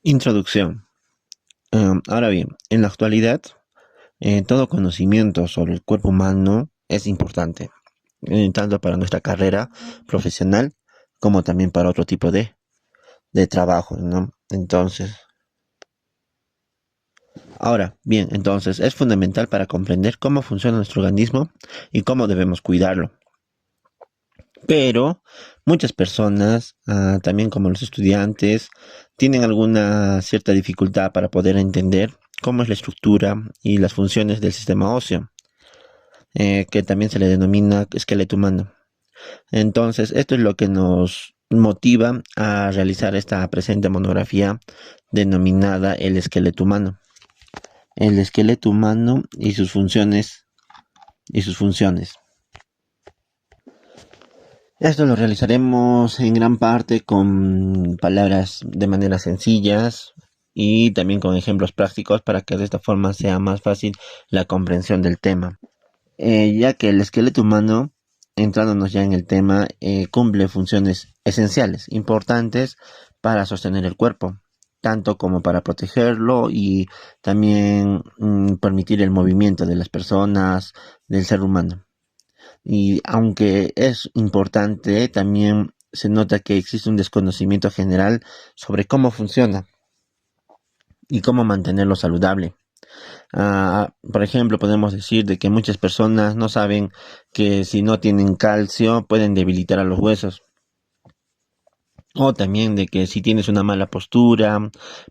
Introducción. Ahora bien, en la actualidad, todo conocimiento sobre el cuerpo humano es importante, tanto para nuestra carrera profesional como también para otro tipo de trabajo, ¿no? Entonces es fundamental para comprender cómo funciona nuestro organismo y cómo debemos cuidarlo. Pero muchas personas, también como los estudiantes, tienen alguna cierta dificultad para poder entender cómo es la estructura y las funciones del sistema óseo, que también se le denomina esqueleto humano. Entonces, esto es lo que nos motiva a realizar esta presente monografía denominada el esqueleto humano. El esqueleto humano y sus funciones. Esto lo realizaremos en gran parte con palabras de manera sencillas y también con ejemplos prácticos para que de esta forma sea más fácil la comprensión del tema. Ya que el esqueleto humano, entrándonos ya en el tema, cumple funciones esenciales, importantes para sostener el cuerpo, tanto como para protegerlo y también permitir el movimiento de las personas, del ser humano. Y aunque es importante, también se nota que existe un desconocimiento general sobre cómo funciona y cómo mantenerlo saludable. Por ejemplo, podemos decir de que muchas personas no saben que si no tienen calcio pueden debilitar a los huesos. O también de que si tienes una mala postura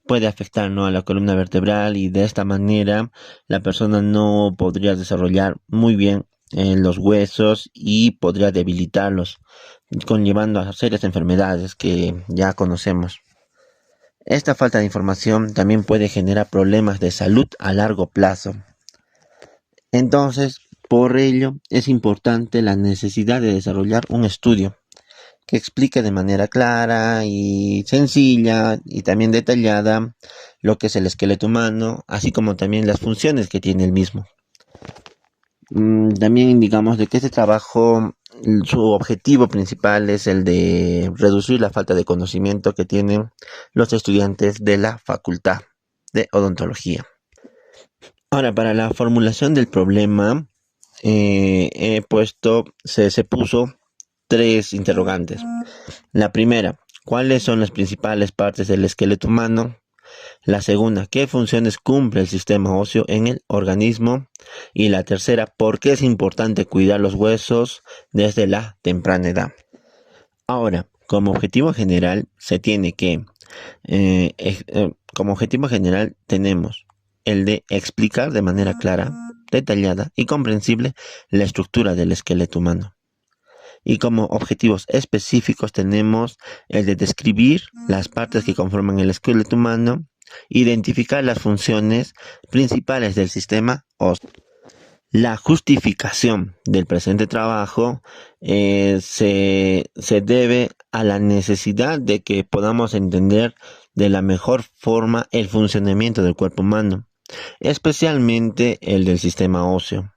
puede afectar, ¿no?, a la columna vertebral y de esta manera la persona no podría desarrollar muy bien los huesos y podría debilitarlos, conllevando a serias enfermedades que ya conocemos. Esta falta de información también puede generar problemas de salud a largo plazo. Entonces, por ello, es importante la necesidad de desarrollar un estudio que explique de manera clara y sencilla y también detallada lo que es el esqueleto humano, así como también las funciones que tiene el mismo. También indicamos de que este trabajo, su objetivo principal es el de reducir la falta de conocimiento que tienen los estudiantes de la Facultad de Odontología. Ahora, para la formulación del problema, se puso tres interrogantes. La primera, ¿cuáles son las principales partes del esqueleto humano? La segunda, ¿qué funciones cumple el sistema óseo en el organismo? Y la tercera, ¿por qué es importante cuidar los huesos desde la temprana edad? Ahora, como objetivo general, como objetivo general tenemos el de explicar de manera clara, detallada y comprensible la estructura del esqueleto humano. Y como objetivos específicos tenemos el de describir las partes que conforman el esqueleto humano, identificar las funciones principales del sistema óseo. La justificación del presente trabajo se debe a la necesidad de que podamos entender de la mejor forma el funcionamiento del cuerpo humano, especialmente el del sistema óseo,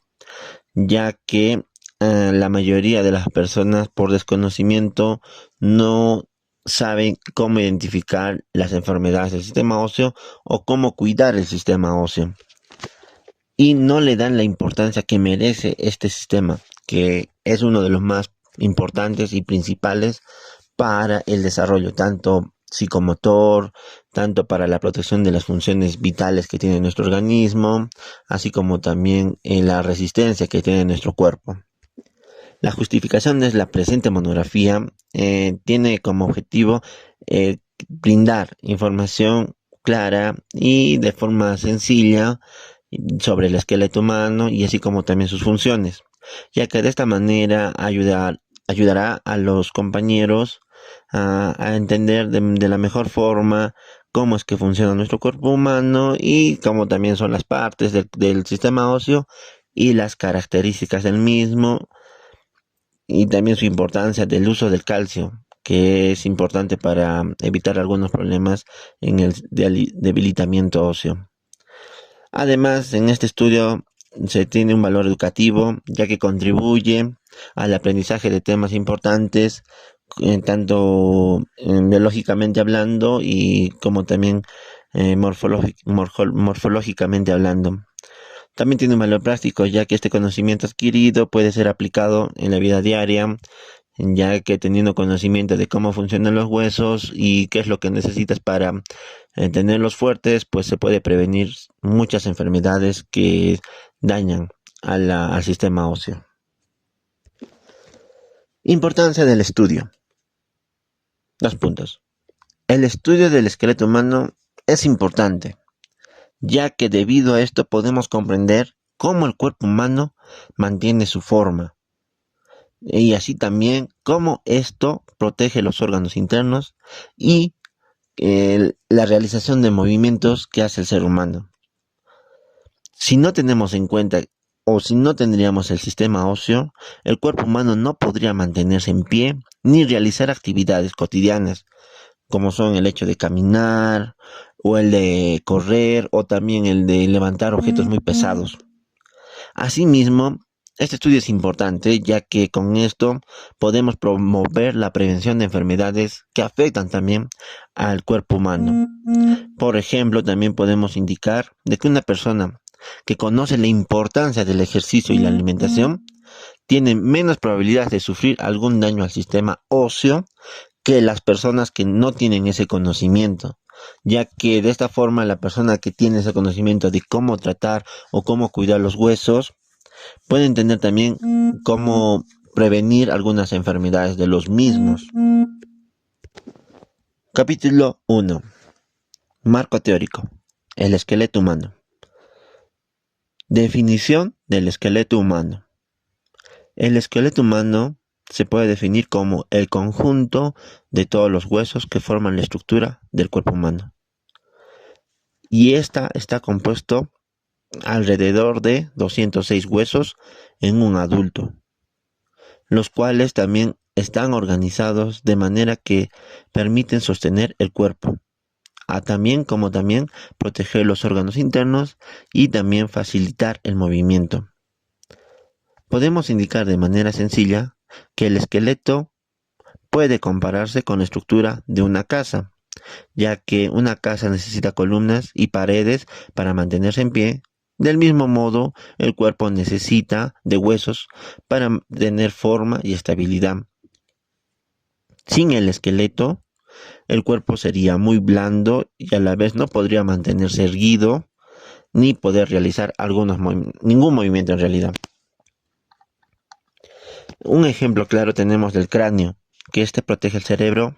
ya que la mayoría de las personas por desconocimiento no saben cómo identificar las enfermedades del sistema óseo o cómo cuidar el sistema óseo y no le dan la importancia que merece este sistema, que es uno de los más importantes y principales para el desarrollo tanto psicomotor, tanto para la protección de las funciones vitales que tiene nuestro organismo, así como también en la resistencia que tiene nuestro cuerpo. La justificación de la presente monografía tiene como objetivo brindar información clara y de forma sencilla sobre el esqueleto humano y así como también sus funciones, ya que de esta manera ayudará a los compañeros a entender de la mejor forma cómo es que funciona nuestro cuerpo humano y cómo también son las partes del sistema óseo y las características del mismo y también su importancia del uso del calcio, que es importante para evitar algunos problemas en el debilitamiento óseo. Además, en este estudio se tiene un valor educativo, ya que contribuye al aprendizaje de temas importantes tanto biológicamente hablando y como también morfológicamente hablando. También tiene un valor práctico, ya que este conocimiento adquirido puede ser aplicado en la vida diaria, ya que teniendo conocimiento de cómo funcionan los huesos y qué es lo que necesitas para tenerlos fuertes, pues se puede prevenir muchas enfermedades que dañan al sistema óseo. Importancia del estudio. 2 puntos. El estudio del esqueleto humano es importante, ya que debido a esto podemos comprender cómo el cuerpo humano mantiene su forma y así también cómo esto protege los órganos internos y la realización de movimientos que hace el ser humano. Si no tenemos en cuenta o si no tendríamos el sistema óseo, el cuerpo humano no podría mantenerse en pie ni realizar actividades cotidianas, como son el hecho de caminar o el de correr o también el de levantar objetos muy pesados. Asimismo, este estudio es importante ya que con esto podemos promover la prevención de enfermedades que afectan también al cuerpo humano. Por ejemplo, también podemos indicar de que una persona que conoce la importancia del ejercicio y la alimentación tiene menos probabilidad de sufrir algún daño al sistema óseo que las personas que no tienen ese conocimiento, ya que de esta forma la persona que tiene ese conocimiento de cómo tratar o cómo cuidar los huesos puede entender también cómo prevenir algunas enfermedades de los mismos. Capítulo 1. Marco teórico. El esqueleto humano. Definición del esqueleto humano. El esqueleto humano se puede definir como el conjunto de todos los huesos que forman la estructura del cuerpo humano. Y esta está compuesto alrededor de 206 huesos en un adulto, los cuales también están organizados de manera que permiten sostener el cuerpo, también proteger los órganos internos y también facilitar el movimiento. Podemos indicar de manera sencilla que el esqueleto puede compararse con la estructura de una casa, ya que una casa necesita columnas y paredes para mantenerse en pie. Del mismo modo, el cuerpo necesita de huesos para tener forma y estabilidad. Sin el esqueleto, el cuerpo sería muy blando y a la vez no podría mantenerse erguido ni poder realizar ningún movimiento en realidad. Un ejemplo claro tenemos del cráneo, que este protege el cerebro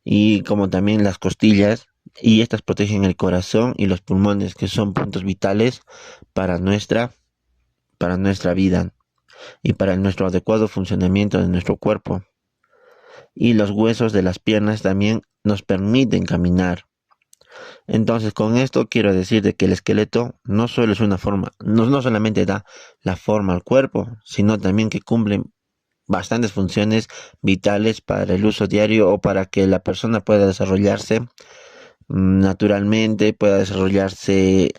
y como también las costillas, y estas protegen el corazón y los pulmones, que son puntos vitales para nuestra vida y para nuestro adecuado funcionamiento de nuestro cuerpo. Y los huesos de las piernas también nos permiten caminar. Entonces, con esto quiero decir de que el esqueleto no solo es una forma, no solamente da la forma al cuerpo, sino también que cumple bastantes funciones vitales para el uso diario o para que la persona pueda desarrollarse naturalmente, pueda desarrollarse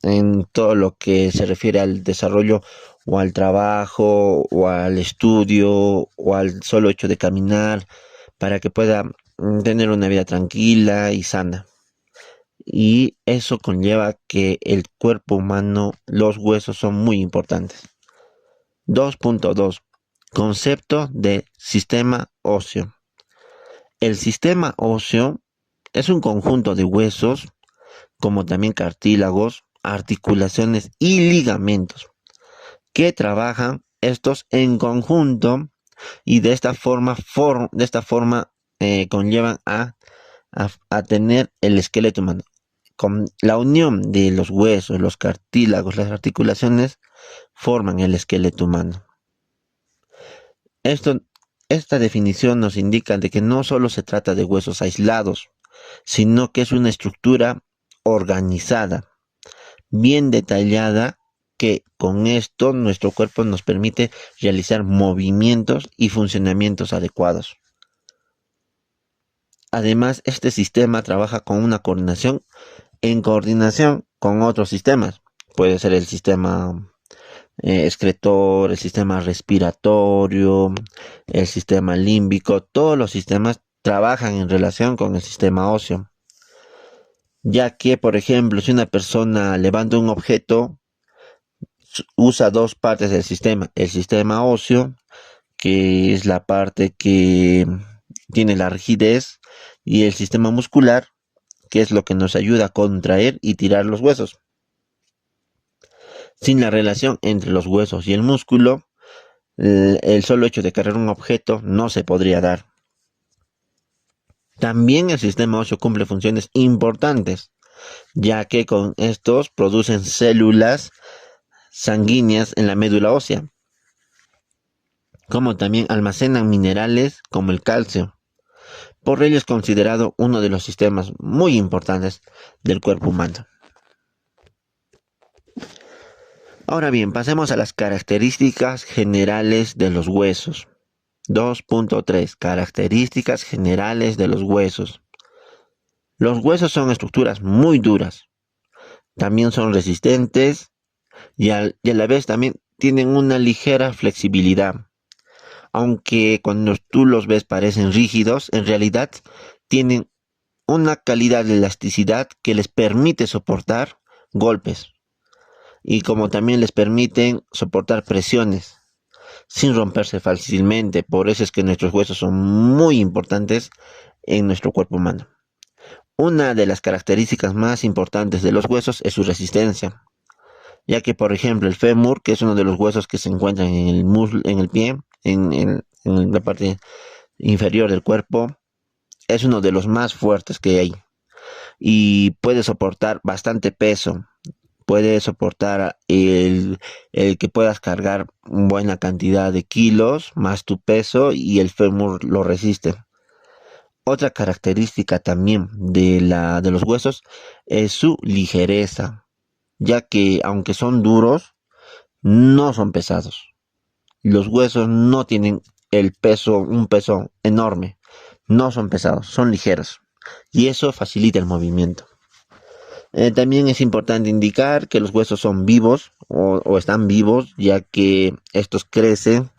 en todo lo que se refiere al desarrollo o al trabajo o al estudio o al solo hecho de caminar, para que pueda tener una vida tranquila y sana. Y eso conlleva que el cuerpo humano, los huesos son muy importantes. 2.2. Concepto de sistema óseo. El sistema óseo es un conjunto de huesos, como también cartílagos, articulaciones y ligamentos, que trabajan estos en conjunto y de esta forma conllevan a tener el esqueleto humano. Con la unión de los huesos, los cartílagos, las articulaciones, forman el esqueleto humano. Esta definición nos indica de que no solo se trata de huesos aislados, sino que es una estructura organizada, bien detallada, que con esto nuestro cuerpo nos permite realizar movimientos y funcionamientos adecuados. Además, este sistema trabaja con una coordinación con otros sistemas. Puede ser el sistema excretor, el sistema respiratorio, el sistema límbico, todos los sistemas trabajan en relación con el sistema óseo. Ya que, por ejemplo, si una persona levanta un objeto, usa dos partes del sistema. El sistema óseo, que es la parte que tiene la rigidez, y el sistema muscular, que es lo que nos ayuda a contraer y tirar los huesos. Sin la relación entre los huesos y el músculo, el solo hecho de cargar un objeto no se podría dar. También el sistema óseo cumple funciones importantes, ya que con estos producen células sanguíneas en la médula ósea, como también almacenan minerales como el calcio. Por ello es considerado uno de los sistemas muy importantes del cuerpo humano. Ahora bien, pasemos a las características generales de los huesos. 2.3. Características generales de los huesos. Los huesos son estructuras muy duras. También son resistentes y a la vez también tienen una ligera flexibilidad. Aunque cuando tú los ves parecen rígidos, en realidad tienen una calidad de elasticidad que les permite soportar golpes y como también les permiten soportar presiones sin romperse fácilmente. Por eso es que nuestros huesos son muy importantes en nuestro cuerpo humano. Una de las características más importantes de los huesos es su resistencia, ya que por ejemplo el fémur, que es uno de los huesos que se encuentran en el muslo, en el pie, en la parte inferior del cuerpo, es uno de los más fuertes que hay y puede soportar bastante peso. Puede soportar el que puedas cargar buena cantidad de kilos más tu peso y el fémur lo resiste. Otra característica también de los huesos es su ligereza, ya que aunque son duros, no son pesados. Los huesos no tienen un peso enorme, no son pesados, son ligeros y eso facilita el movimiento. También es importante indicar que los huesos son vivos o están vivos, ya que estos crecen,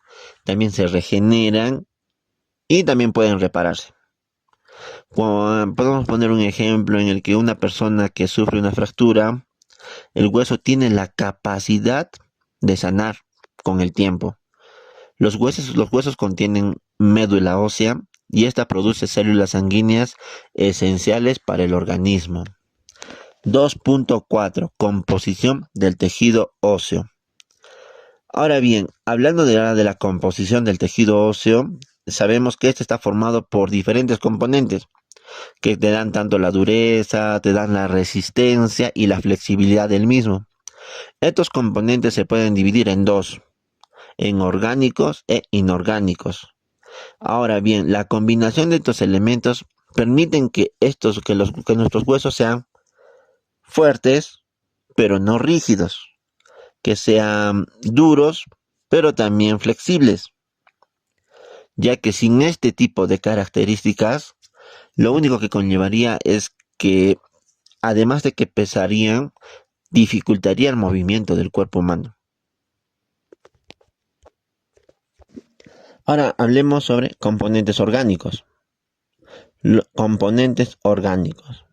también se regeneran y también pueden repararse. Podemos poner un ejemplo en el que una persona que sufre una fractura, el hueso tiene la capacidad de sanar con el tiempo. Los huesos contienen médula ósea y esta produce células sanguíneas esenciales para el organismo. 2.4. Composición del tejido óseo. Ahora bien, hablando de la composición del tejido óseo, sabemos que este está formado por diferentes componentes que te dan tanto la dureza, te dan la resistencia y la flexibilidad del mismo. Estos componentes se pueden dividir en dos, en orgánicos e inorgánicos. Ahora bien, la combinación de estos elementos permiten que nuestros huesos sean fuertes, pero no rígidos, que sean duros, pero también flexibles, ya que sin este tipo de características, lo único que conllevaría es que, además de que pesarían, dificultaría el movimiento del cuerpo humano. Ahora hablemos sobre componentes orgánicos. Componentes orgánicos.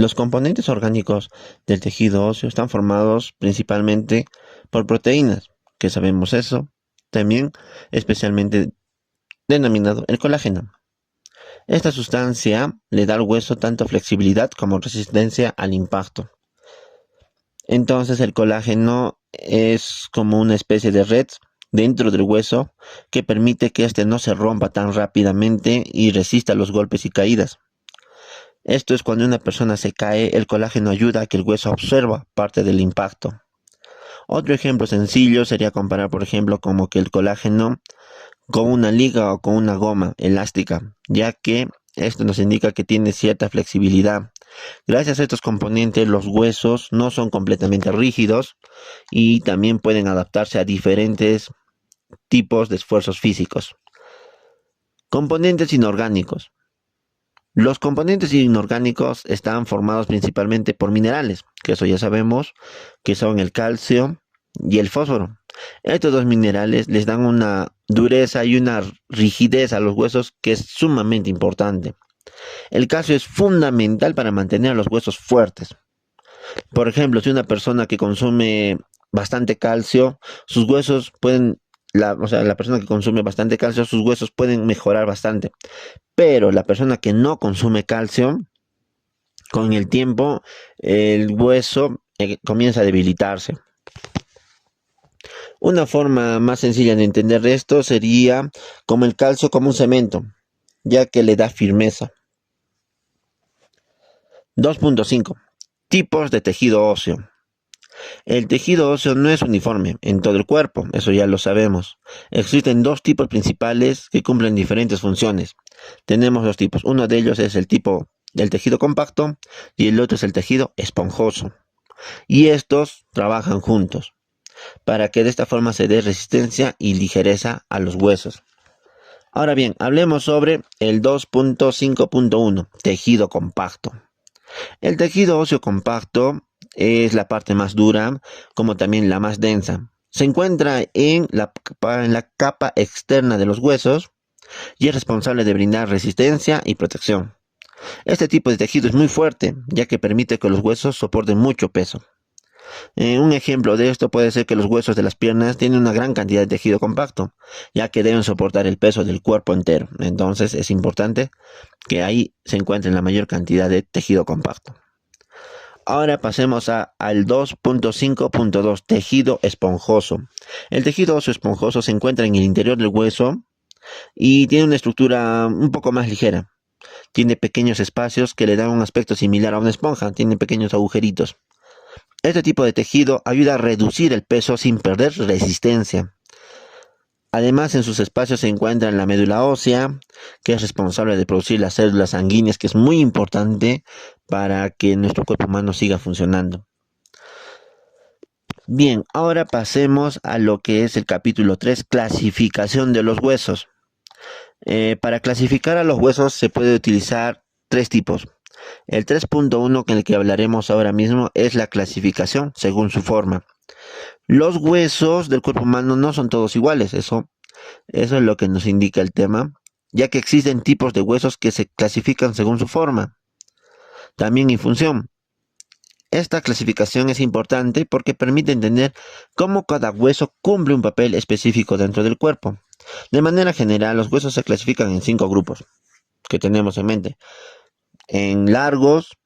Los componentes orgánicos del tejido óseo están formados principalmente por proteínas, que sabemos eso, también especialmente denominado el colágeno. Esta sustancia le da al hueso tanto flexibilidad como resistencia al impacto. Entonces el colágeno es como una especie de red dentro del hueso que permite que éste no se rompa tan rápidamente y resista los golpes y caídas. Esto es cuando una persona se cae, el colágeno ayuda a que el hueso absorba parte del impacto. Otro ejemplo sencillo sería comparar, por ejemplo, como que el colágeno con una liga o con una goma elástica, ya que esto nos indica que tiene cierta flexibilidad. Gracias a estos componentes, los huesos no son completamente rígidos y también pueden adaptarse a diferentes tipos de esfuerzos físicos. Componentes inorgánicos. Los componentes inorgánicos están formados principalmente por minerales, que eso ya sabemos, que son el calcio y el fósforo. Estos dos minerales les dan una dureza y una rigidez a los huesos que es sumamente importante. El calcio es fundamental para mantener a los huesos fuertes. Por ejemplo, si una persona que consume bastante calcio, sus huesos pueden, o sea, la persona que consume bastante calcio, sus huesos pueden mejorar bastante. Pero la persona que no consume calcio, con el tiempo, el hueso comienza a debilitarse. Una forma más sencilla de entender esto sería como el calcio como un cemento, ya que le da firmeza. 2.5. Tipos de tejido óseo. El tejido óseo no es uniforme en todo el cuerpo, eso ya lo sabemos. Existen dos tipos principales que cumplen diferentes funciones. Tenemos dos tipos. Uno de ellos es el tipo del tejido compacto y el otro es el tejido esponjoso. Y estos trabajan juntos para que de esta forma se dé resistencia y ligereza a los huesos. Ahora bien, hablemos sobre el 2.5.1, tejido compacto. El tejido óseo compacto es la parte más dura, como también la más densa. Se encuentra en la capa externa de los huesos y es responsable de brindar resistencia y protección. Este tipo de tejido es muy fuerte, ya que permite que los huesos soporten mucho peso. Un ejemplo de esto puede ser que los huesos de las piernas tienen una gran cantidad de tejido compacto, ya que deben soportar el peso del cuerpo entero. Entonces es importante que ahí se encuentre la mayor cantidad de tejido compacto. Ahora pasemos al 2.5.2, tejido esponjoso. El tejido óseo esponjoso se encuentra en el interior del hueso y tiene una estructura un poco más ligera. Tiene pequeños espacios que le dan un aspecto similar a una esponja, tiene pequeños agujeritos. Este tipo de tejido ayuda a reducir el peso sin perder resistencia. Además, en sus espacios se encuentra la médula ósea, que es responsable de producir las células sanguíneas, que es muy importante para que nuestro cuerpo humano siga funcionando. Bien, ahora pasemos a lo que es el capítulo 3, clasificación de los huesos. Para clasificar a los huesos se puede utilizar tres tipos. El 3.1, con el que hablaremos ahora mismo, es la clasificación según su forma. Los huesos del cuerpo humano no son todos iguales, eso es lo que nos indica el tema, ya que existen tipos de huesos que se clasifican según su forma, también y función. Esta clasificación es importante porque permite entender cómo cada hueso cumple un papel específico dentro del cuerpo. De manera general, los huesos se clasifican en 5 grupos que tenemos en mente: en largos,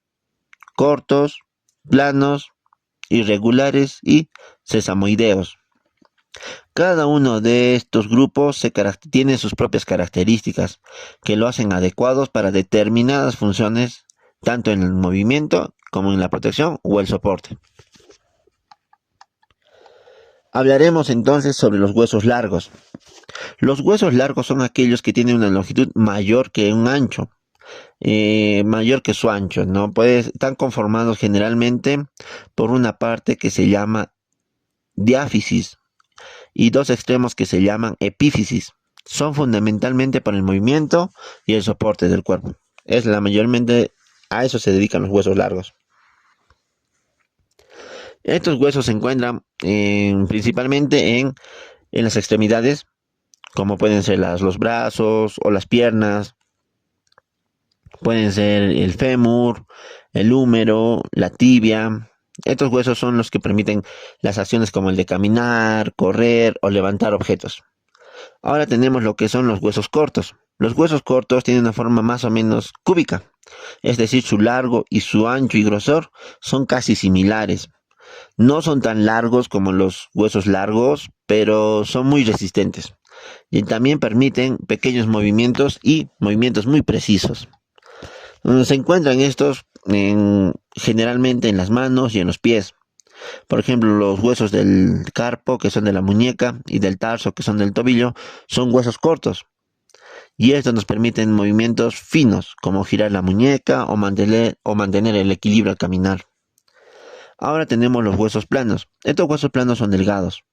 cortos, planos, irregulares y sesamoideos. Cada uno de estos grupos tiene sus propias características que lo hacen adecuados para determinadas funciones, tanto en el movimiento como en la protección o el soporte. Hablaremos entonces sobre los huesos largos. Los huesos largos son aquellos que tienen una longitud mayor que un ancho, mayor que su ancho, ¿no? Están conformados generalmente por una parte que se llama diáfisis y dos extremos que se llaman epífisis. Son fundamentalmente para el movimiento y el soporte del cuerpo. Mayormente a eso se dedican los huesos largos. Estos huesos se encuentran principalmente en las extremidades, como pueden ser los brazos o las piernas. Pueden ser el fémur, el húmero, la tibia. Estos huesos son los que permiten las acciones como el de caminar, correr o levantar objetos. Ahora tenemos lo que son los huesos cortos. Los huesos cortos tienen una forma más o menos cúbica, es decir, su largo y su ancho y grosor son casi similares. No son tan largos como los huesos largos, pero son muy resistentes. Y también permiten pequeños movimientos y movimientos muy precisos. Se encuentran estos generalmente en las manos y en los pies. Por ejemplo, los huesos del carpo, que son de la muñeca, y del tarso, que son del tobillo, son huesos cortos. Y estos nos permiten movimientos finos, como girar la muñeca o mantener el equilibrio al caminar. Ahora tenemos los huesos planos. Estos huesos planos son delgados,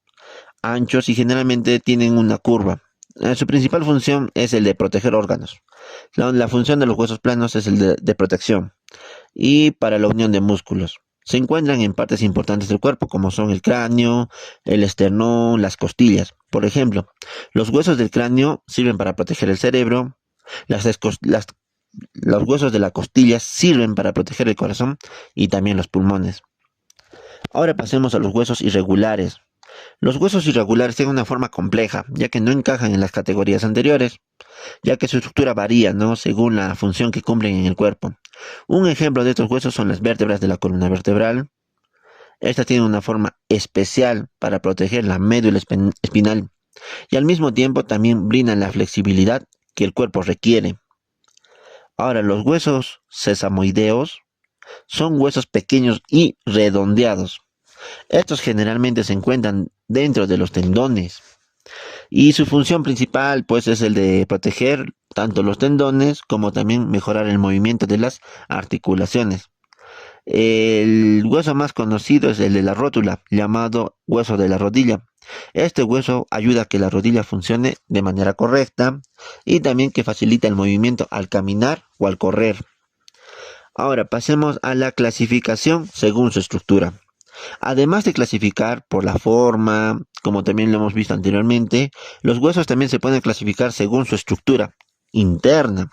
anchos y generalmente tienen una curva. Su principal función es el de proteger órganos. La función de los huesos planos es el de protección y para la unión de músculos. se encuentran en partes importantes del cuerpo, como son el cráneo, el esternón, las costillas. Por ejemplo, los huesos del cráneo sirven para proteger el cerebro, las, los huesos de la costilla sirven para proteger el corazón y también los pulmones. Ahora pasemos a los huesos irregulares. Los huesos irregulares tienen una forma compleja, ya que no encajan en las categorías anteriores, ya que su estructura varía, ¿no?, según la función que cumplen en el cuerpo. Un ejemplo de estos huesos son las vértebras de la columna vertebral. Estas tienen una forma especial para proteger la médula espinal y al mismo tiempo también brindan la flexibilidad que el cuerpo requiere. Ahora, los huesos sesamoideos son huesos pequeños y redondeados. Estos generalmente se encuentran dentro de los tendones y su función principal pues es el de proteger tanto los tendones como también mejorar el movimiento de las articulaciones. El hueso más conocido es el de la rótula, llamado hueso de la rodilla. Este hueso ayuda a que la rodilla funcione de manera correcta y también que facilita el movimiento al caminar o al correr. Ahora pasemos a la clasificación según su estructura. Además de clasificar por la forma, como también lo hemos visto anteriormente, los huesos también se pueden clasificar según su estructura interna.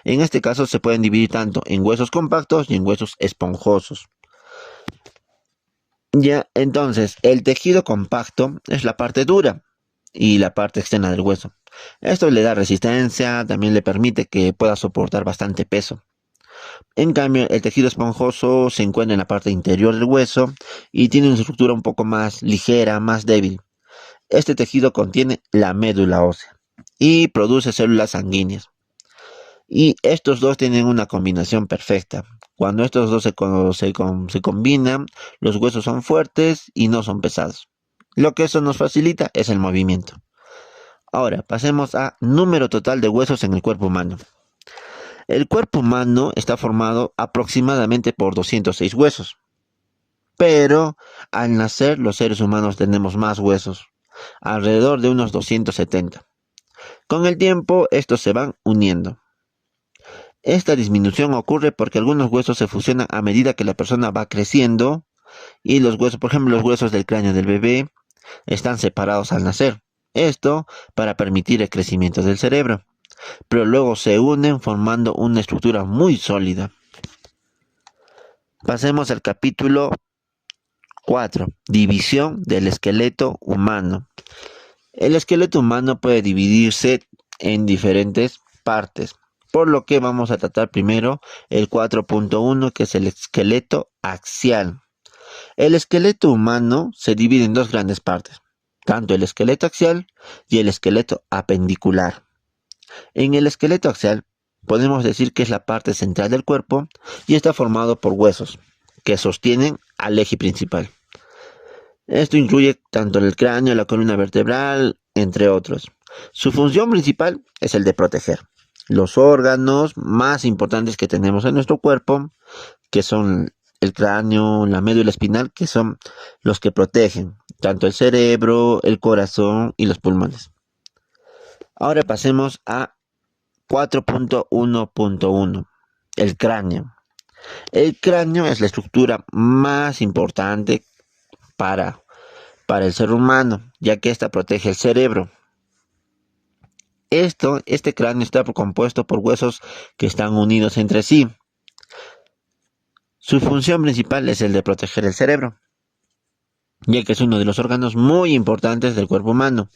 En este caso se pueden dividir tanto en huesos compactos y en huesos esponjosos. Ya, entonces, el tejido compacto es la parte dura y la parte externa del hueso. Esto le da resistencia, también le permite que pueda soportar bastante peso. En cambio, el tejido esponjoso se encuentra en la parte interior del hueso y tiene una estructura un poco más ligera, más débil. Este tejido contiene la médula ósea y produce células sanguíneas. Y estos dos tienen una combinación perfecta. Cuando estos dos se combinan, los huesos son fuertes y no son pesados. Lo que eso nos facilita es el movimiento. Ahora, pasemos a número total de huesos en el cuerpo humano. El cuerpo humano está formado aproximadamente por 206 huesos. Pero al nacer los seres humanos tenemos más huesos, alrededor de unos 270. Con el tiempo estos se van uniendo. Esta disminución ocurre porque algunos huesos se fusionan a medida que la persona va creciendo y los huesos, por ejemplo, los huesos del cráneo del bebé están separados al nacer. Esto para permitir el crecimiento del cerebro, pero luego se unen formando una estructura muy sólida. Pasemos al capítulo 4. División del esqueleto humano. El esqueleto humano puede dividirse en diferentes partes, por lo que vamos a tratar primero el 4.1, que es el esqueleto axial. El esqueleto humano se divide en dos grandes partes, tanto el esqueleto axial y el esqueleto apendicular. En el esqueleto axial podemos decir que es la parte central del cuerpo y está formado por huesos que sostienen al eje principal. Esto incluye tanto el cráneo, la columna vertebral, entre otros. Su función principal es el de proteger los órganos más importantes que tenemos en nuestro cuerpo, que son el cráneo, la médula espinal, que son los que protegen tanto el cerebro, el corazón y los pulmones. Ahora pasemos a 4.1.1, el cráneo. El cráneo es la estructura más importante para el ser humano, ya que ésta protege el cerebro. Este cráneo está compuesto por huesos que están unidos entre sí. Su función principal es el de proteger el cerebro, ya que es uno de los órganos muy importantes del cuerpo humano.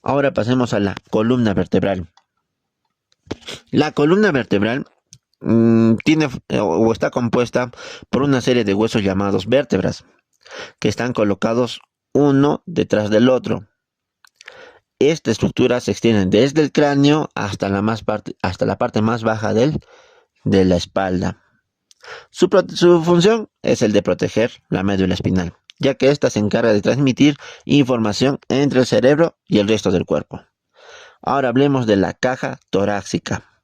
Ahora pasemos a la columna vertebral. La columna vertebral tiene o está compuesta por una serie de huesos llamados vértebras, que están colocados uno detrás del otro. Esta estructura se extiende desde el cráneo hasta la parte más baja de la espalda. Su función es el de proteger la médula espinal, ya que ésta se encarga de transmitir información entre el cerebro y el resto del cuerpo. Ahora hablemos de la caja torácica.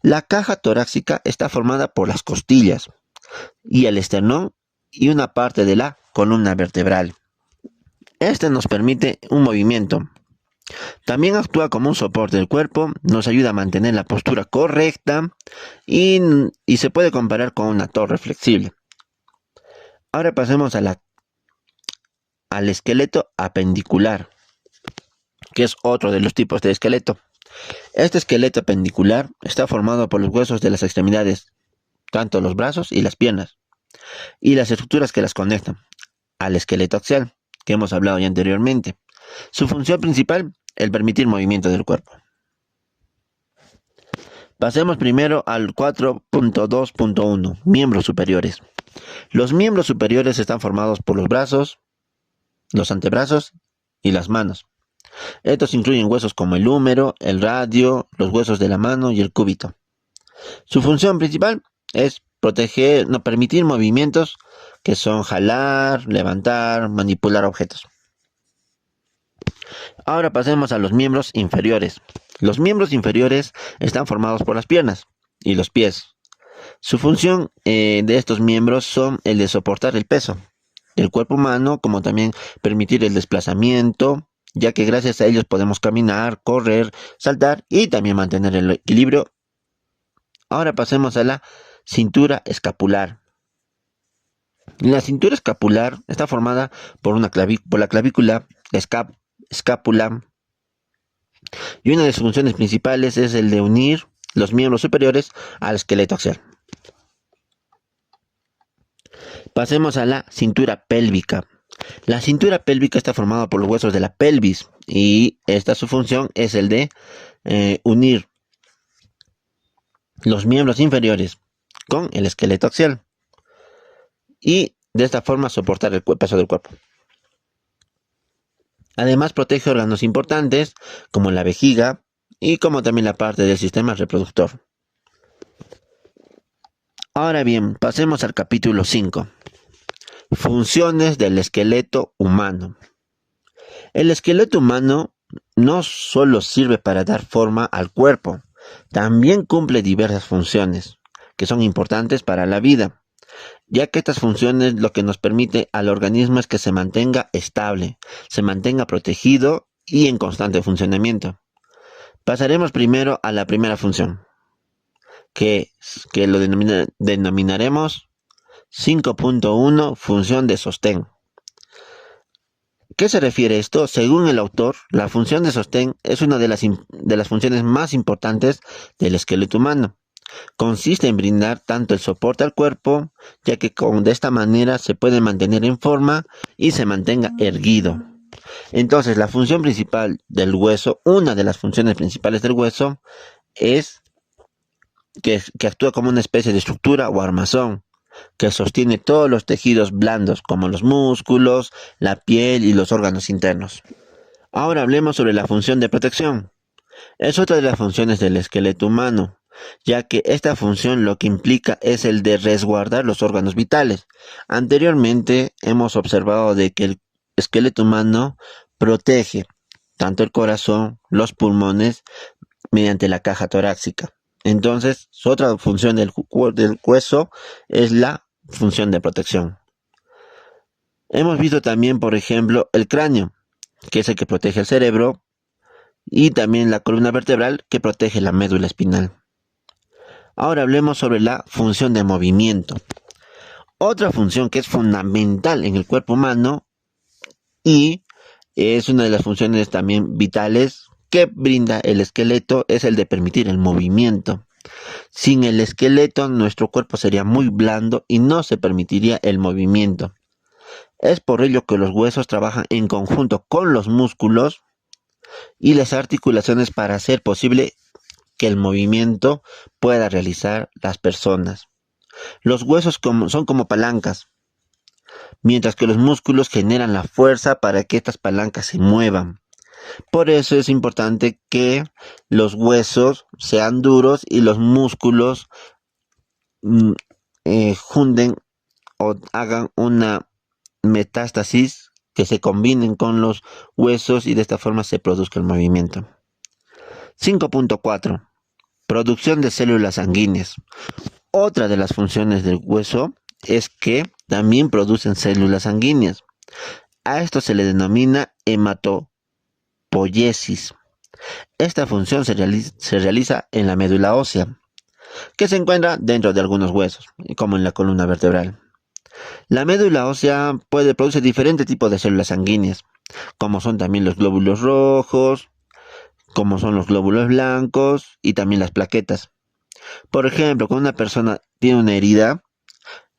La caja torácica está formada por las costillas y el esternón y una parte de la columna vertebral. Este nos permite un movimiento. También actúa como un soporte del cuerpo, nos ayuda a mantener la postura correcta y se puede comparar con una torre flexible. Ahora pasemos al esqueleto apendicular, que es otro de los tipos de esqueleto. Este esqueleto apendicular está formado por los huesos de las extremidades, tanto los brazos y las piernas, y las estructuras que las conectan al esqueleto axial, que hemos hablado ya anteriormente. Su función principal, el permitir movimiento del cuerpo. Pasemos primero al 4.2.1, miembros superiores. Los miembros superiores están formados por los brazos, los antebrazos y las manos. Estos incluyen huesos como el húmero, el radio, los huesos de la mano y el cúbito. Su función principal es proteger, no permitir movimientos que son jalar, levantar, manipular objetos. Ahora pasemos a los miembros inferiores. Los miembros inferiores están formados por las piernas y los pies. Su función de estos miembros son el de soportar el peso del cuerpo humano, como también permitir el desplazamiento, ya que gracias a ellos podemos caminar, correr, saltar y también mantener el equilibrio. Ahora pasemos a la cintura escapular. La cintura escapular está formada por la clavícula, la escápula, y una de sus funciones principales es el de unir los miembros superiores al esqueleto axial. Pasemos a la cintura pélvica. La cintura pélvica está formada por los huesos de la pelvis y su función es el de unir los miembros inferiores con el esqueleto axial y de esta forma soportar el peso del cuerpo. Además protege órganos importantes como la vejiga y como también la parte del sistema reproductor. Ahora bien, pasemos al capítulo 5. Funciones del esqueleto humano. El esqueleto humano no solo sirve para dar forma al cuerpo, también cumple diversas funciones que son importantes para la vida, ya que estas funciones lo que nos permite al organismo es que se mantenga estable, se mantenga protegido y en constante funcionamiento. Pasaremos primero a la primera función, que lo denominaremos 5.1 función de sostén. ¿Qué se refiere esto? Según el autor, la función de sostén es una de las funciones más importantes del esqueleto humano. Consiste en brindar tanto el soporte al cuerpo, ya que de esta manera se puede mantener en forma y se mantenga erguido. Entonces, la función principal del hueso, una de las funciones principales del hueso, es que actúa como una especie de estructura o armazón, que sostiene todos los tejidos blandos, como los músculos, la piel y los órganos internos. Ahora hablemos sobre la función de protección. Es otra de las funciones del esqueleto humano, ya que esta función lo que implica es el de resguardar los órganos vitales. Anteriormente hemos observado de que el esqueleto humano protege tanto el corazón, los pulmones, mediante la caja torácica. Entonces, otra función del hueso es la función de protección. Hemos visto también, por ejemplo, el cráneo, que es el que protege el cerebro, y también la columna vertebral, que protege la médula espinal. Ahora hablemos sobre la función de movimiento. Otra función que es fundamental en el cuerpo humano y es una de las funciones también vitales que brinda el esqueleto es el de permitir el movimiento. Sin el esqueleto, nuestro cuerpo sería muy blando y no se permitiría el movimiento. Es por ello que los huesos trabajan en conjunto con los músculos y las articulaciones para hacer posible que el movimiento pueda realizar las personas. Los huesos son como palancas, mientras que los músculos generan la fuerza para que estas palancas se muevan. Por eso es importante que los huesos sean duros y los músculos junten o hagan una metástasis, que se combinen con los huesos y de esta forma se produzca el movimiento. 5.4. Producción de células sanguíneas. Otra de las funciones del hueso es que también producen células sanguíneas. A esto se le denomina hematopoiesis. Esta función se realiza en la médula ósea, que se encuentra dentro de algunos huesos, como en la columna vertebral. La médula ósea puede producir diferentes tipos de células sanguíneas, como son también los glóbulos rojos, como son los glóbulos blancos y también las plaquetas. Por ejemplo, cuando una persona tiene una herida,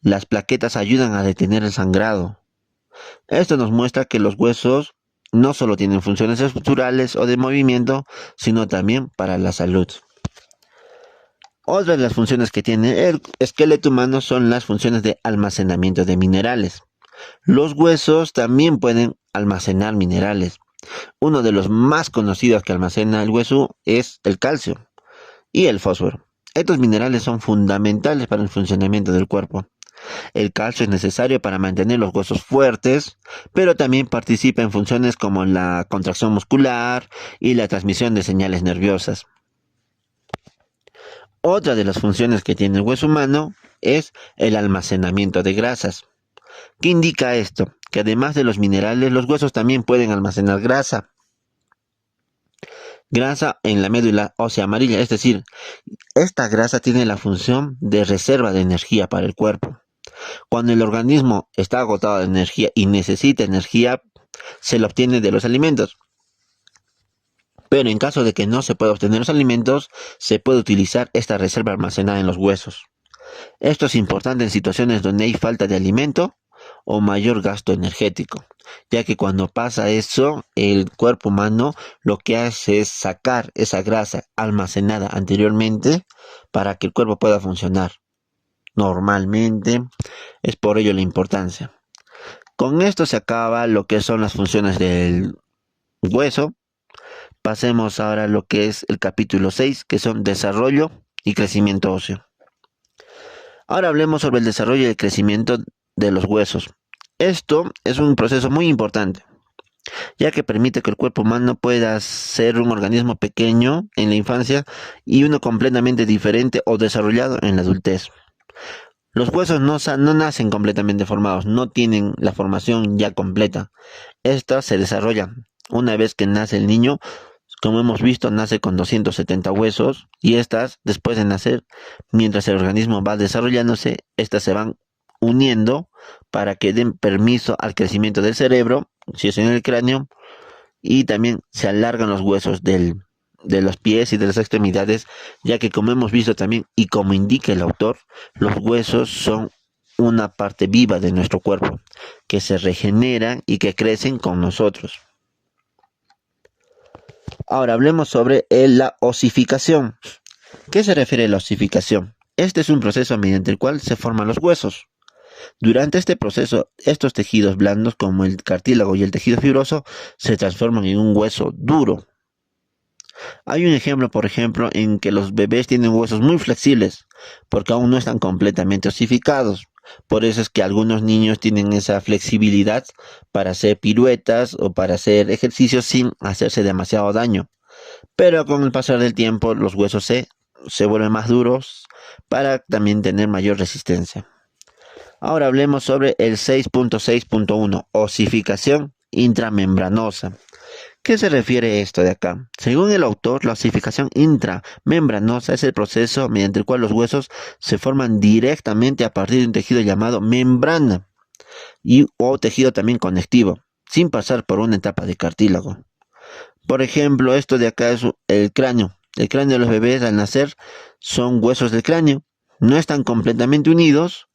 las plaquetas ayudan a detener el sangrado. Esto nos muestra que los huesos no solo tienen funciones estructurales o de movimiento, sino también para la salud. Otra de las funciones que tiene el esqueleto humano son las funciones de almacenamiento de minerales. Los huesos también pueden almacenar minerales. Uno de los más conocidos que almacena el hueso es el calcio y el fósforo. Estos minerales son fundamentales para el funcionamiento del cuerpo. El calcio es necesario para mantener los huesos fuertes, pero también participa en funciones como la contracción muscular y la transmisión de señales nerviosas. Otra de las funciones que tiene el hueso humano es el almacenamiento de grasas. ¿Qué indica esto? Que además de los minerales, los huesos también pueden almacenar grasa. Grasa en la médula ósea amarilla, es decir, esta grasa tiene la función de reserva de energía para el cuerpo. Cuando el organismo está agotado de energía y necesita energía, se la obtiene de los alimentos. Pero en caso de que no se pueda obtener los alimentos, se puede utilizar esta reserva almacenada en los huesos. Esto es importante en situaciones donde hay falta de alimento o mayor gasto energético, ya que cuando pasa eso, el cuerpo humano lo que hace es sacar esa grasa almacenada anteriormente para que el cuerpo pueda funcionar normalmente. Es por ello la importancia. Con esto se acaba lo que son las funciones del hueso. Pasemos ahora a lo que es el capítulo 6, que son desarrollo y crecimiento óseo. Ahora hablemos sobre el desarrollo y el crecimiento de los huesos. Esto es un proceso muy importante, ya que permite que el cuerpo humano pueda ser un organismo pequeño en la infancia y uno completamente diferente o desarrollado en la adultez. Los huesos no nacen completamente formados, no tienen la formación ya completa. Esta se desarrolla una vez que nace el niño. Como hemos visto, nace con 270 huesos y estas, después de nacer, mientras el organismo va desarrollándose, estas se van uniendo para que den permiso al crecimiento del cerebro, si es en el cráneo, y también se alargan los huesos de los pies y de las extremidades, ya que como hemos visto también y como indica el autor, los huesos son una parte viva de nuestro cuerpo, que se regeneran y que crecen con nosotros. Ahora hablemos sobre la osificación. ¿Qué se refiere a la osificación? Este es un proceso mediante el cual se forman los huesos. Durante este proceso, estos tejidos blandos como el cartílago y el tejido fibroso se transforman en un hueso duro. Hay un ejemplo, por ejemplo, en que los bebés tienen huesos muy flexibles porque aún no están completamente osificados. Por eso es que algunos niños tienen esa flexibilidad para hacer piruetas o para hacer ejercicios sin hacerse demasiado daño. Pero con el pasar del tiempo los huesos se vuelven más duros para también tener mayor resistencia. Ahora hablemos sobre el 6.6.1, osificación intramembranosa. ¿Qué se refiere esto de acá? Según el autor, la osificación intramembranosa es el proceso mediante el cual los huesos se forman directamente a partir de un tejido llamado membrana o tejido también conectivo, sin pasar por una etapa de cartílago. Por ejemplo, esto de acá es el cráneo. El cráneo de los bebés al nacer son huesos del cráneo. No están completamente unidos,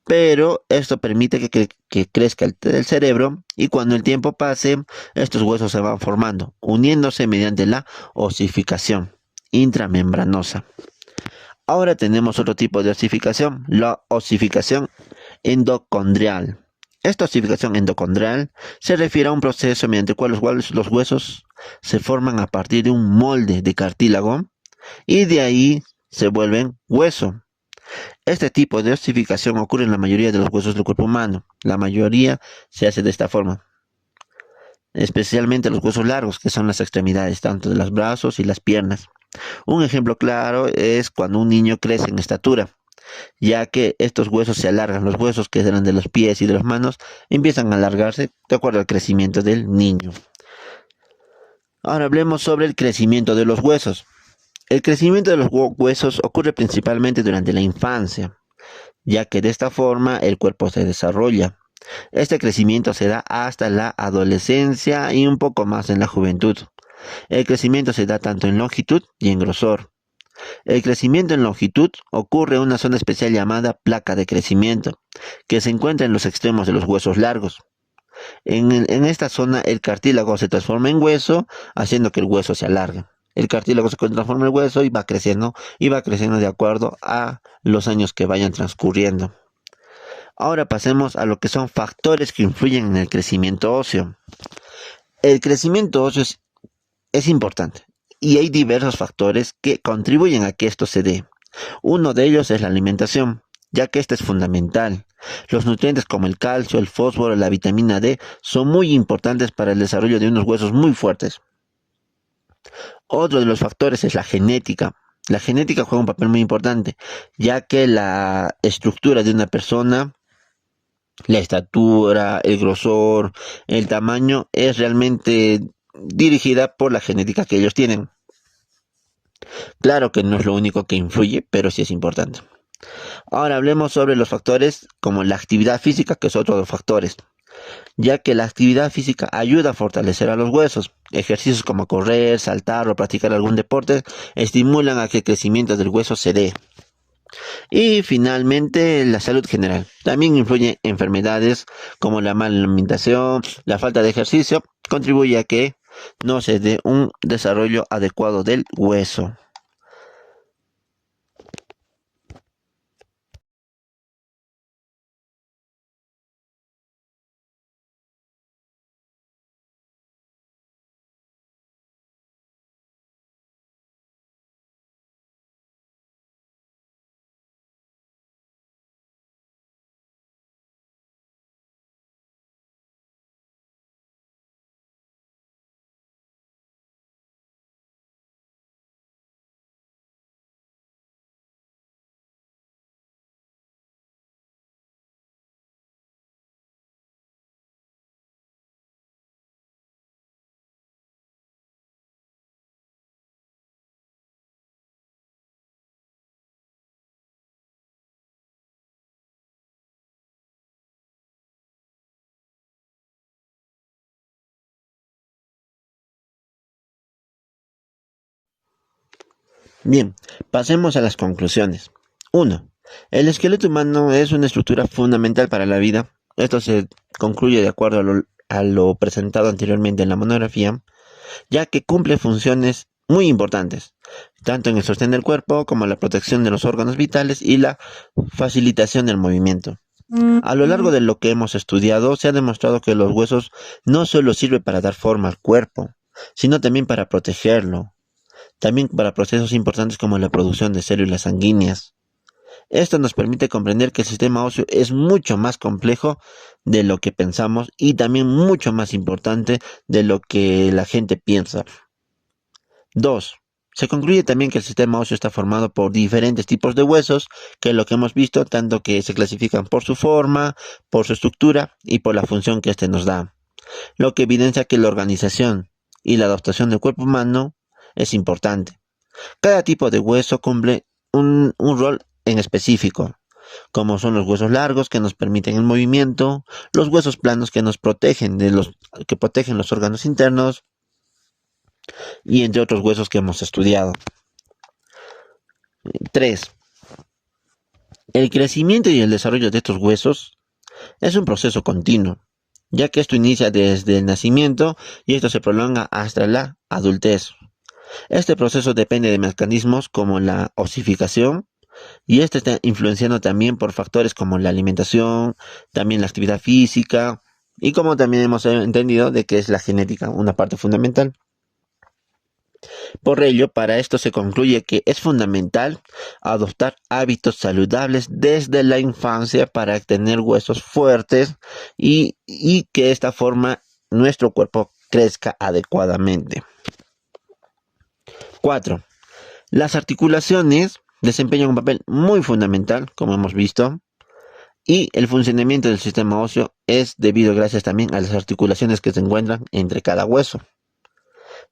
pero esto permite que crezca el cerebro y cuando el tiempo pase, estos huesos se van formando, uniéndose mediante la osificación intramembranosa. Ahora tenemos otro tipo de osificación, la osificación endocondrial. Esta osificación endocondrial se refiere a un proceso mediante el cual los huesos se forman a partir de un molde de cartílago y de ahí se vuelven hueso. Este tipo de osificación ocurre en la mayoría de los huesos del cuerpo humano. La mayoría se hace de esta forma, especialmente los huesos largos, que son las extremidades, tanto de los brazos y las piernas. Un ejemplo claro es cuando un niño crece en estatura, ya que estos huesos se alargan, los huesos que eran de los pies y de las manos empiezan a alargarse de acuerdo al crecimiento del niño. Ahora hablemos sobre el crecimiento de los huesos. El crecimiento de los huesos ocurre principalmente durante la infancia, ya que de esta forma el cuerpo se desarrolla. Este crecimiento se da hasta la adolescencia y un poco más en la juventud. El crecimiento se da tanto en longitud y en grosor. El crecimiento en longitud ocurre en una zona especial llamada placa de crecimiento, que se encuentra en los extremos de los huesos largos. En esta zona el cartílago se transforma en hueso, haciendo que el hueso se alargue. El cartílago se transforma en hueso y va creciendo de acuerdo a los años que vayan transcurriendo. Ahora pasemos a lo que son factores que influyen en el crecimiento óseo. El crecimiento óseo es importante y hay diversos factores que contribuyen a que esto se dé. Uno de ellos es la alimentación, ya que esta es fundamental. Los nutrientes como el calcio, el fósforo, la vitamina D son muy importantes para el desarrollo de unos huesos muy fuertes. Otro de los factores es la genética. La genética juega un papel muy importante, ya que la estructura de una persona, la estatura, el grosor, el tamaño, es realmente dirigida por la genética que ellos tienen. Claro que no es lo único que influye, pero sí es importante. Ahora hablemos sobre los factores como la actividad física, que es otro de los factores, ya que la actividad física ayuda a fortalecer a los huesos. Ejercicios como correr, saltar o practicar algún deporte estimulan a que el crecimiento del hueso se dé. Y finalmente, la salud general. También influyen enfermedades como la mala alimentación, la falta de ejercicio, contribuye a que no se dé un desarrollo adecuado del hueso. Bien, pasemos a las conclusiones. 1. El esqueleto humano es una estructura fundamental para la vida. Esto se concluye de acuerdo a lo presentado anteriormente en la monografía, ya que cumple funciones muy importantes, tanto en el sostén del cuerpo como la protección de los órganos vitales y la facilitación del movimiento. A lo largo de lo que hemos estudiado, se ha demostrado que los huesos no solo sirven para dar forma al cuerpo, sino también para protegerlo, también para procesos importantes como la producción de células sanguíneas. Esto nos permite comprender que el sistema óseo es mucho más complejo de lo que pensamos y también mucho más importante de lo que la gente piensa. 2. Se concluye también que el sistema óseo está formado por diferentes tipos de huesos, que es lo que hemos visto, tanto que se clasifican por su forma, por su estructura y por la función que éste nos da, lo que evidencia que la organización y la adaptación del cuerpo humano es importante. Cada tipo de hueso cumple un rol en específico, como son los huesos largos que nos permiten el movimiento, los huesos planos que nos protegen que protegen los órganos internos y entre otros huesos que hemos estudiado. 3. El crecimiento y el desarrollo de estos huesos es un proceso continuo, ya que esto inicia desde el nacimiento y esto se prolonga hasta la adultez. Este proceso depende de mecanismos como la osificación, y este está influenciado también por factores como la alimentación, también la actividad física y como también hemos entendido de que es la genética una parte fundamental. Por ello, para esto se concluye que es fundamental adoptar hábitos saludables desde la infancia para tener huesos fuertes y que de esta forma nuestro cuerpo crezca adecuadamente. 4. Las articulaciones desempeñan un papel muy fundamental, como hemos visto, y el funcionamiento del sistema óseo es debido gracias también a las articulaciones que se encuentran entre cada hueso.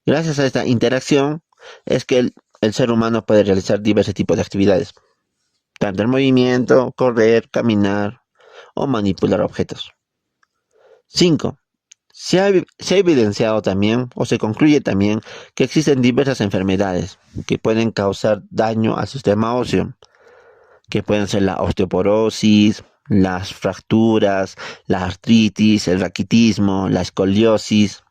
Gracias a esta interacción es que el ser humano puede realizar diversos tipos de actividades. tanto el movimiento, correr, caminar o manipular objetos. 5. Se ha evidenciado también o se concluye también que existen diversas enfermedades que pueden causar daño al sistema óseo, que pueden ser la osteoporosis, las fracturas, la artritis, el raquitismo, la escoliosis.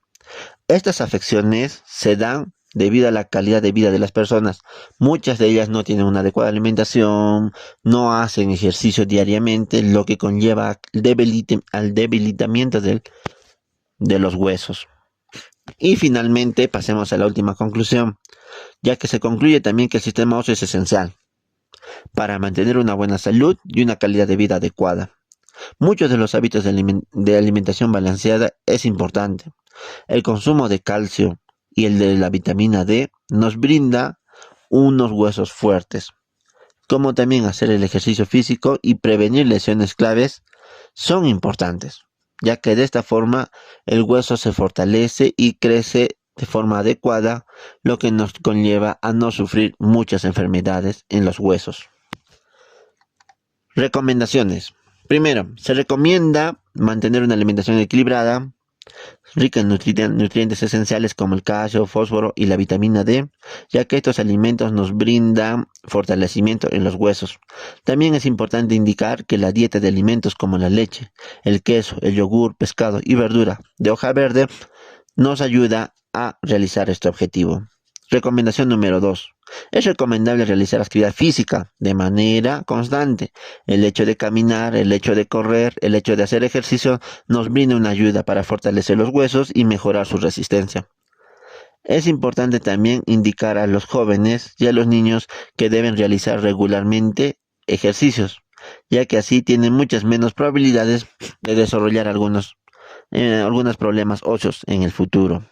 Estas afecciones se dan debido a la calidad de vida de las personas. Muchas de ellas no tienen una adecuada alimentación, no hacen ejercicio diariamente, lo que conlleva al debilitamiento de los huesos. Y finalmente pasemos a la última conclusión, ya que se concluye también que el sistema óseo es esencial para mantener una buena salud y una calidad de vida adecuada. Muchos de los hábitos de alimentación balanceada es importante. El consumo de calcio y el de la vitamina D nos brinda unos huesos fuertes, como también hacer el ejercicio físico y prevenir lesiones claves son importantes, ya que de esta forma el hueso se fortalece y crece de forma adecuada, lo que nos conlleva a no sufrir muchas enfermedades en los huesos. Recomendaciones. Primero, se recomienda mantener una alimentación equilibrada, rica en nutrientes esenciales como el calcio, fósforo y la vitamina D, ya que estos alimentos nos brindan fortalecimiento en los huesos. También es importante indicar que la dieta de alimentos como la leche, el queso, el yogur, pescado y verdura de hoja verde nos ayuda a realizar este objetivo. Recomendación número 2. Es recomendable realizar actividad física de manera constante. El hecho de caminar, el hecho de correr, el hecho de hacer ejercicio nos brinda una ayuda para fortalecer los huesos y mejorar su resistencia. Es importante también indicar a los jóvenes y a los niños que deben realizar regularmente ejercicios, ya que así tienen muchas menos probabilidades de desarrollar algunos problemas óseos en el futuro.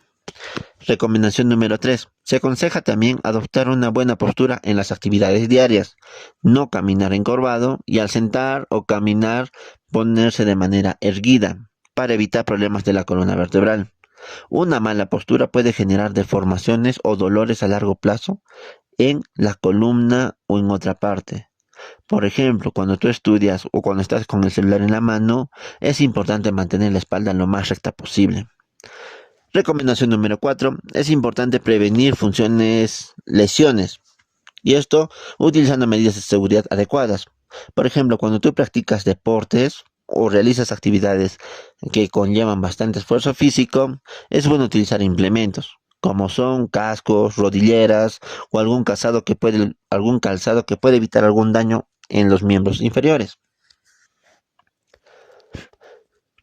Recomendación número 3. Se aconseja también adoptar una buena postura en las actividades diarias. No caminar encorvado y al sentar o caminar ponerse de manera erguida para evitar problemas de la columna vertebral. Una mala postura puede generar deformaciones o dolores a largo plazo en la columna o en otra parte. Por ejemplo, cuando tú estudias o cuando estás con el celular en la mano, es importante mantener la espalda lo más recta posible. Recomendación número 4. Es importante prevenir lesiones. Y esto utilizando medidas de seguridad adecuadas. Por ejemplo, cuando tú practicas deportes o realizas actividades que conllevan bastante esfuerzo físico, es bueno utilizar implementos como son cascos, rodilleras o algún calzado que puede evitar algún daño en los miembros inferiores.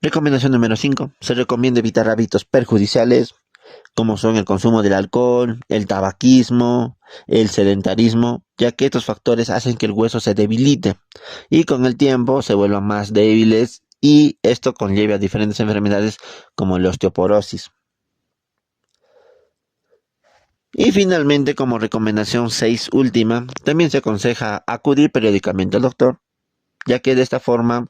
Recomendación número 5. Se recomienda evitar hábitos perjudiciales como son el consumo del alcohol, el tabaquismo, el sedentarismo, ya que estos factores hacen que el hueso se debilite y con el tiempo se vuelvan más débiles y esto conlleva a diferentes enfermedades como la osteoporosis. Y finalmente, como recomendación 6 última, también se aconseja acudir periódicamente al doctor, ya que de esta forma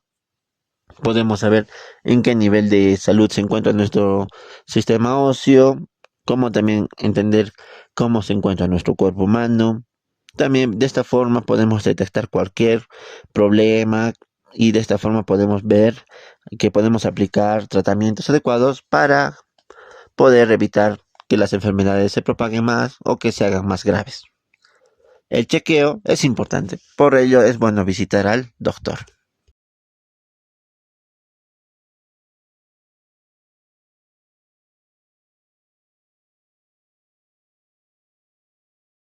podemos saber en qué nivel de salud se encuentra nuestro sistema óseo, como también entender cómo se encuentra nuestro cuerpo humano. También de esta forma podemos detectar cualquier problema y de esta forma podemos ver que podemos aplicar tratamientos adecuados para poder evitar que las enfermedades se propaguen más o que se hagan más graves. El chequeo es importante, por ello es bueno visitar al doctor.